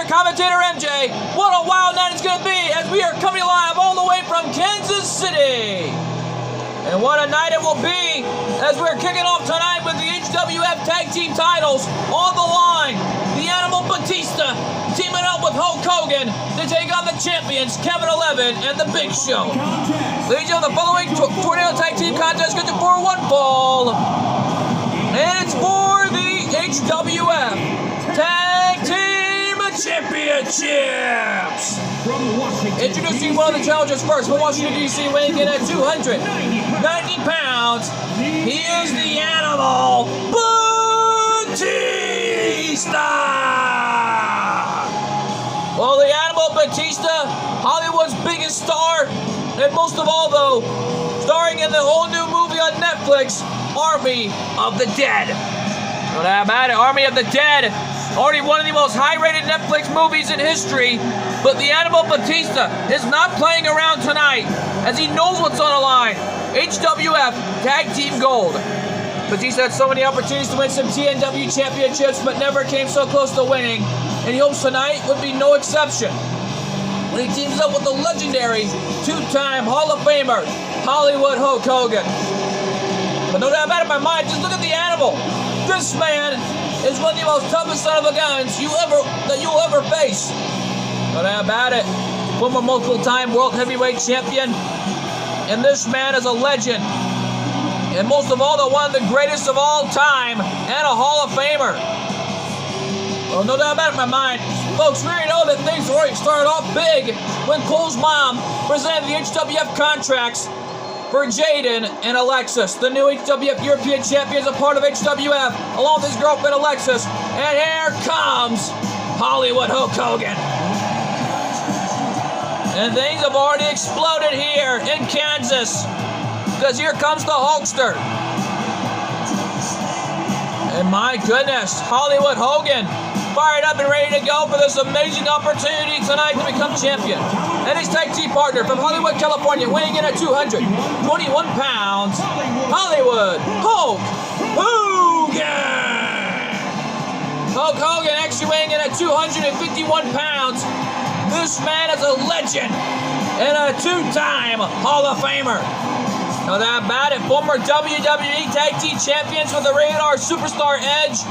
here, commentator MJ. What a wild night it's going to be as we are coming live all the way from Kansas City. And what a night it will be as we're kicking off tonight with the HWF Tag Team titles on the line. The Animal Batista teaming up with Hulk Hogan to take on the champions, Kevin 11 and the Big Show. Ladies and gentlemen, the following Tornado Tag Team contest goes for one fall. And it's for the HWF Tag Team Championships. Introducing one of the challengers first from Washington, D.C., weighing in at 290 pounds. He is the Animal Batista. Well, the Animal Batista, Hollywood's biggest star, and most of all, though, starring in the whole new movie on Netflix, Army of the Dead. Well, how about it? Army of the Dead. Already one of the most high-rated Netflix movies in history, but the Animal Batista is not playing around tonight, as he knows what's on the line. HWF Tag Team Gold. Batista had so many opportunities to win some TNW championships, but never came so close to winning, and he hopes tonight would be no exception. When he teams up with the legendary two-time Hall of Famer, Hollywood Hulk Hogan. But no doubt about it in my mind, just look at the Animal. This man is one of the most toughest son of a guns you'll ever face. No doubt about it. Former multiple-time World Heavyweight Champion. And this man is a legend. And most of all, one of the greatest of all time and a Hall of Famer. Well, no doubt about it in my mind. Folks, we already know that things already started off big when Cole's mom presented the HWF contracts for Jaden and Alexis, the new HWF European champions, a part of HWF, along with his girlfriend Alexis. And here comes Hollywood Hulk Hogan. And things have already exploded here in Kansas, because here comes the Hulkster. And my goodness, Hollywood Hogan fired up and ready to go for this amazing opportunity tonight to become champion. And his tag team partner from Hollywood, California, weighing in at 221 pounds, Hollywood Hulk Hogan. Hulk Hogan actually weighing in at 251 pounds. This man is a legend and a two-time Hall of Famer. Know that about it. Former WWE Tag Team Champions with the Rated R Superstar Edge,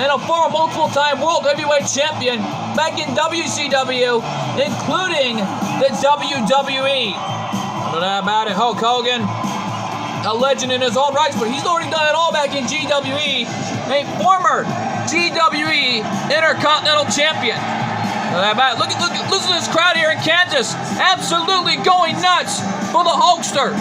and a former multiple-time World Heavyweight Champion back in WCW, including the WWE. Know that about it. Hulk Hogan, a legend in his own rights, but he's already done it all back in GWE, a former GWE Intercontinental Champion. Know that about it. Listen to this crowd here in Kansas, absolutely going nuts for the Hulkster.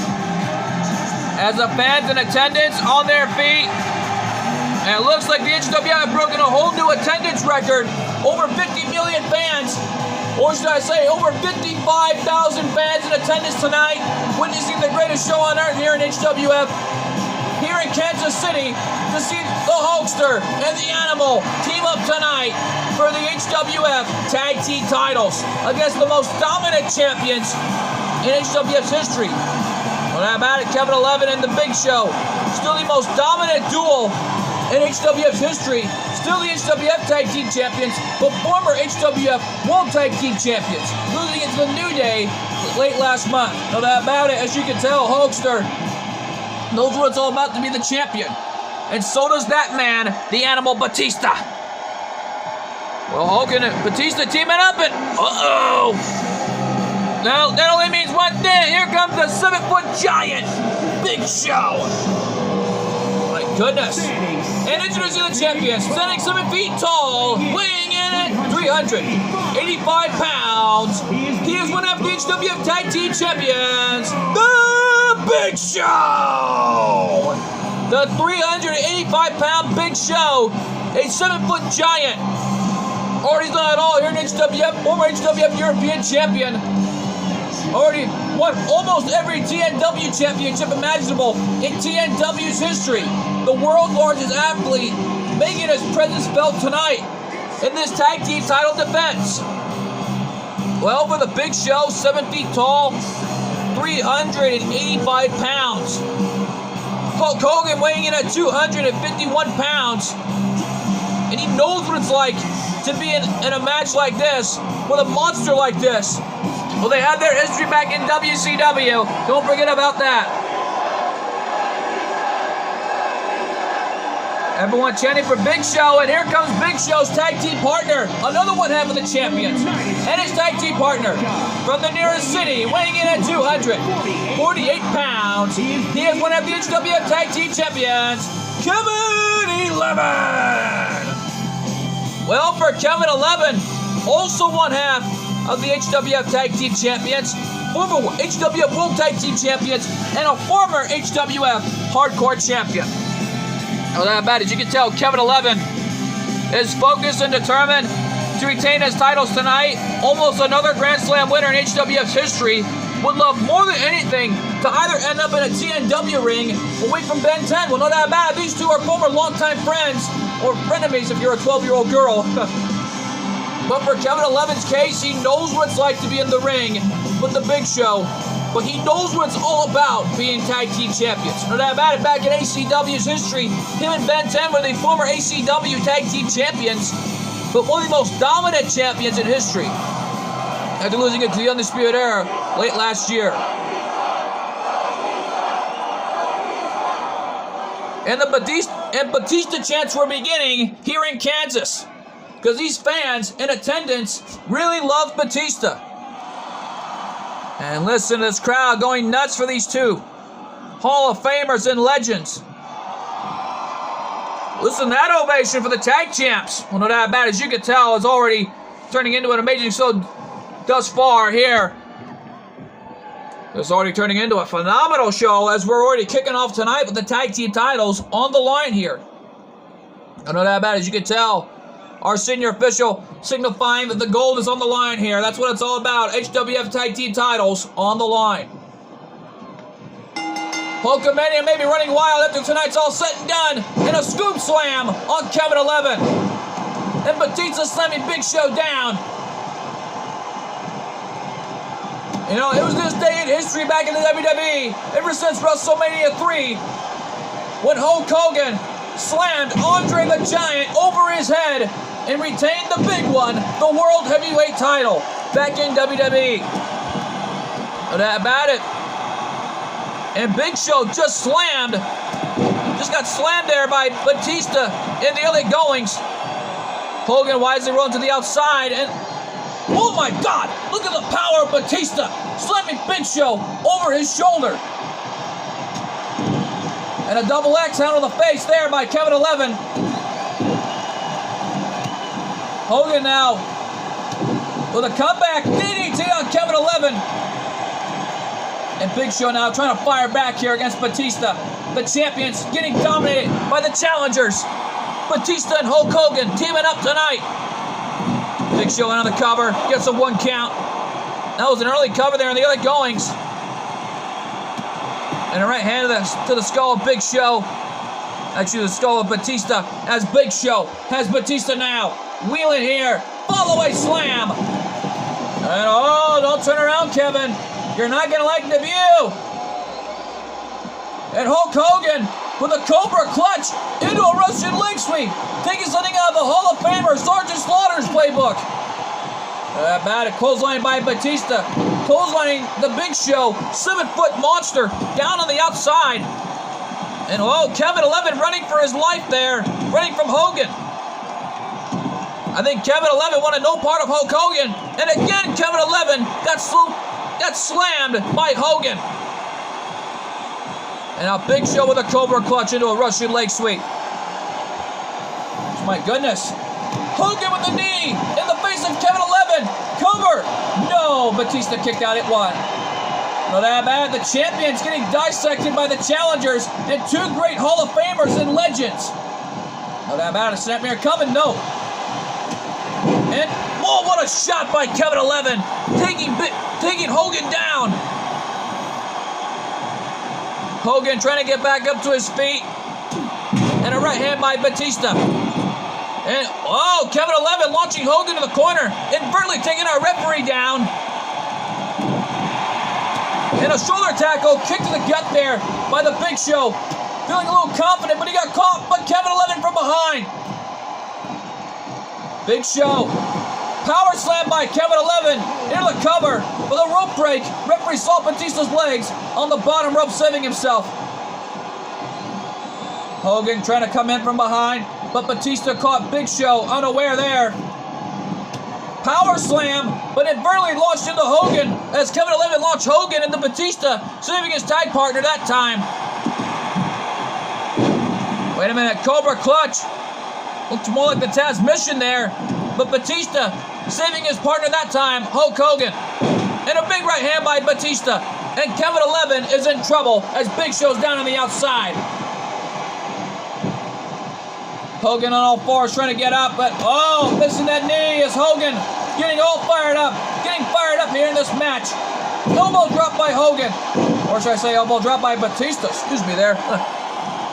As the fans in attendance on their feet, and it looks like the HWF have broken a whole new attendance record. Over 50 million fans, or should I say over 55,000 fans in attendance tonight, witnessing the greatest show on earth here in HWF, here in Kansas City, to see the Hulkster and the Animal team up tonight for the HWF Tag Team titles against the most dominant champions in HWF's history. Well, how about it? Kevin 11 and the Big Show, still the most dominant duel in HWF's history, still the HWF Tag Team Champions, but former HWF World Tag Team Champions, losing it to the New Day late last month. Know that about it, as you can tell, Hulkster knows what it's all about to be the champion. And so does that man, the Animal Batista. Well, Hogan and Batista teaming up, and now, that only means one thing. Here comes the 7-foot giant, Big Show. My goodness. And introducing the champion, standing 7 feet tall, weighing in at 385 pounds. He is one of the HWF Tag Team Champions, the Big Show. The 385-pound Big Show, a 7-foot giant. Already done it all here in HWF, former HWF European Champion. Already won almost every TNW championship imaginable in TNW's history. The world's largest athlete making his presence felt tonight in this tag team title defense. Well, for the Big Show, 7 feet tall, 385 pounds. Hulk Hogan weighing in at 251 pounds. And he knows what it's like to be in a match like this with a monster like this? Well, they had their history back in WCW. Don't forget about that. Everyone chanting for Big Show, and here comes Big Show's tag team partner, another one half of the champions, and his tag team partner from the nearest city, weighing in at 248 pounds. He is one of the HWF Tag Team Champions, Kevin 11. Well, for Kevin 11, also one half of the HWF Tag Team Champions, former HWF World Tag Team Champions, and a former HWF Hardcore Champion. Well, that bad. As you can tell, Kevin 11 is focused and determined to retain his titles tonight. Almost another Grand Slam winner in HWF's history. Would love more than anything to either end up in a TNW ring away from Ben 10. Well, not that bad. These two are former longtime friends, or frenemies if you're a 12-year-old girl. But for Kevin 11's case, he knows what it's like to be in the ring with the Big Show. But he knows what it's all about being tag team champions. No doubt about it, back in ACW's history, him and Ben 10 were the former ACW tag team champions, but one of the most dominant champions in history, after losing it to the Undisputed Era late last year. And the Batista chants were beginning here in Kansas, because these fans in attendance really love Batista. And listen to this crowd going nuts for these two Hall of Famers and legends. Listen to that ovation for the tag champs. Well, not that bad. As you can tell, it's already turning into an amazing show thus far here. It's already turning into a phenomenal show as we're already kicking off tonight with the tag team titles on the line here. I know that bad. As you can tell, our senior official signifying that the gold is on the line here. That's what it's all about. HWF Tag Team titles on the line. Hulkamania may be running wild after tonight's all said and done in a scoop slam on Kevin 11. And Batista slamming Big Show down. You know, it was this day in history back in the WWE, ever since WrestleMania 3, when Hulk Hogan slammed Andre the Giant over his head and retained the big one, the World Heavyweight title, back in WWE. No doubt about it. And Big Show just got slammed there by Batista in the early goings. Hogan wisely rolling to the outside, and oh my God, look at the power of Batista, slamming Big Show over his shoulder. And a double X hand on the face there by Kevin 11. Hogan now with a comeback DDT on Kevin 11. And Big Show now trying to fire back here against Batista. The champions getting dominated by the challengers. Batista and Hulk Hogan teaming up tonight. Big Show in on the cover, gets a 1 count. That was an early cover there in the early goings. And a right hand to the skull of Big Show. Actually, the skull of Batista as Big Show has Batista now. Wheeling here. Follow-away slam. And oh, don't turn around, Kevin. You're not going to like the view. And Hulk Hogan with a Cobra clutch into a Russian leg sweep. Taking something out of the Hall of Famer Sergeant Slaughter's playbook. About it, clothesline by Batista. Clotheslining the Big Show, 7-foot monster down on the outside. And oh, Kevin 11 running for his life there, running from Hogan. I think Kevin 11 wanted no part of Hulk Hogan. And again, Kevin 11 got slammed by Hogan. And now Big Show with a Cobra clutch into a Russian leg sweep. My goodness. Hogan with the knee in the face of Kevin 11. Cover. No, Batista kicked out at 1. Not that bad. The champions getting dissected by the challengers and 2 great Hall of Famers and legends. Not that bad. A snapmare coming. No. And whoa, what a shot by Kevin 11, taking Hogan down. Hogan trying to get back up to his feet. And a right hand by Batista. And, oh, Kevin 11 launching Hogan to the corner, inadvertently taking our referee down. And a shoulder tackle, kick to the gut there by the Big Show. Feeling a little confident, but he got caught by Kevin 11 from behind. Big Show. Power slam by Kevin 11 into the cover with a rope break. Referee saw Batista's legs on the bottom rope, saving himself. Hogan trying to come in from behind, but Batista caught Big Show unaware there. Power slam, but inadvertently launched into Hogan as Kevin 11 launched Hogan into Batista, saving his tag partner that time. Wait a minute, Cobra Clutch. Looked more like the Taz mission there, but Batista saving his partner that time, Hulk Hogan. And a big right hand by Batista. And Kevin 11 is in trouble as Big Show's down on the outside. Hogan on all fours trying to get up, but missing that knee as Hogan getting all fired up. Getting fired up here in this match. Elbow drop by Hogan. Or should I say elbow drop by Batista? Excuse me there.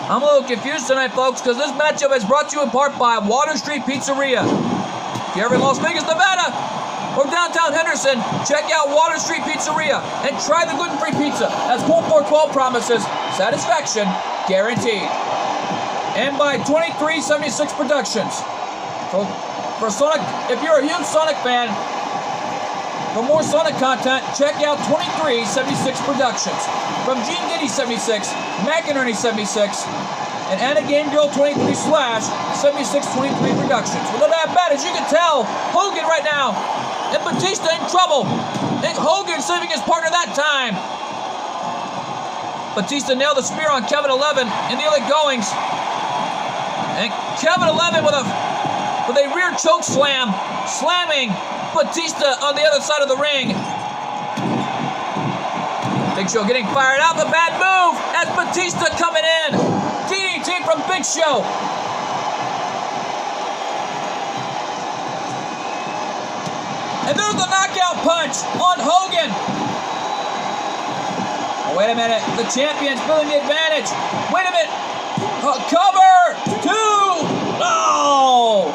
I'm a little confused tonight, folks, because this matchup is brought to you in part by Water Street Pizzeria. If you're ever in Las Vegas, Nevada, or downtown Henderson, check out Water Street Pizzeria and try the gluten-free pizza. As Colt 412 promises, satisfaction guaranteed. And by 2376 Productions. For Sonic, if you're a huge Sonic fan, for more Sonic content, check out 2376 Productions. From Gene Diddy 76, McInerney 76, and Anna Game Girl 23/7623 Productions. Well, not that bad, as you can tell, Hogan right now, and Batista in trouble. And Hogan saving his partner that time. Batista nailed the spear on Kevin 11 in the early goings. And Kevin 11 with a rear choke slam, slamming Batista on the other side of the ring. Big Show getting fired out. The bad move as Batista coming in. DDT from Big Show. And there's the knockout punch on Hogan. Oh, wait a minute. The champion's feeling the advantage. Wait a minute. Cover. 2. No.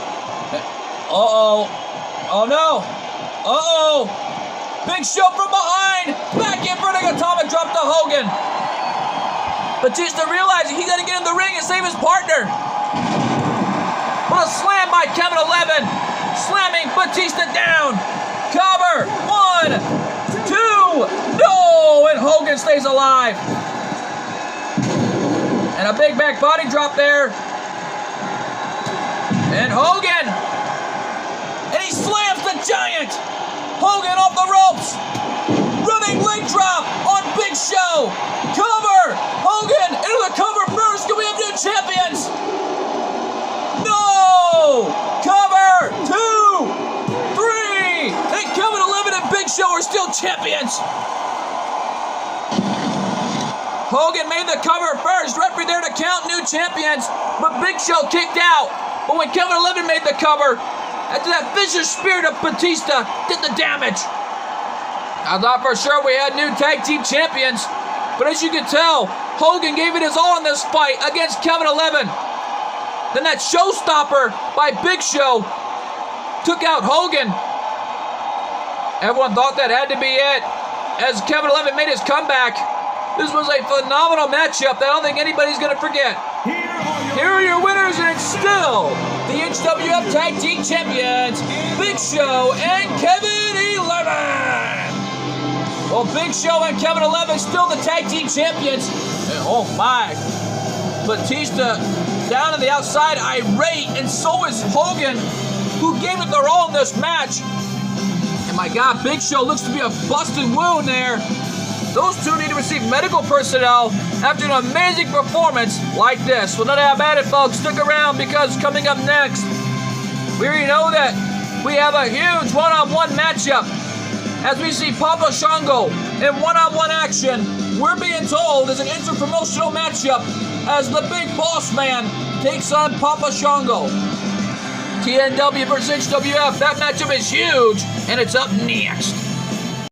Uh-oh. Oh, no. Uh-oh. Big Show from behind. Back in front of Atomic drop to Hogan. Batista realizing he got to get in the ring and save his partner. What a slam by Kevin 11. Slamming Batista down. Cover. 1, 2. No. And Hogan stays alive. And a big back body drop there. And Hogan. And he slams the Giant. Hogan off the ropes. Running leg drop on Big Show. Cover. Hogan into the cover first. Can we have new champions? No. Cover. 2, 3. And Kevin 11 and Big Show are still champions. Hogan made the cover first. Referee there to count new champions. But Big Show kicked out. But when Kevin 11 made the cover, after that vicious spear to Batista did the damage. I thought for sure we had new tag team champions. But as you can tell, Hogan gave it his all in this fight against Kevin 11. Then that showstopper by Big Show took out Hogan. Everyone thought that had to be it as Kevin 11 made his comeback. This was a phenomenal matchup that I don't think anybody's going to forget. Here are your winners, and it's still the HWF Tag Team Champions, Big Show and Kevin 11. Well, Big Show and Kevin 11 still the Tag Team Champions. And oh my, Batista down on the outside, irate, and so is Hogan, who gave it their all in this match. And my God, Big Show looks to be a busted wound there. Those two need to receive medical personnel after an amazing performance like this. Well, not how bad it, folks. Stick around because coming up next, we already know that we have a huge one-on-one matchup. As we see Papa Shango in one-on-one action, we're being told is an interpromotional matchup as the Big Boss Man takes on Papa Shango. TNW versus HWF, that matchup is huge, and it's up next.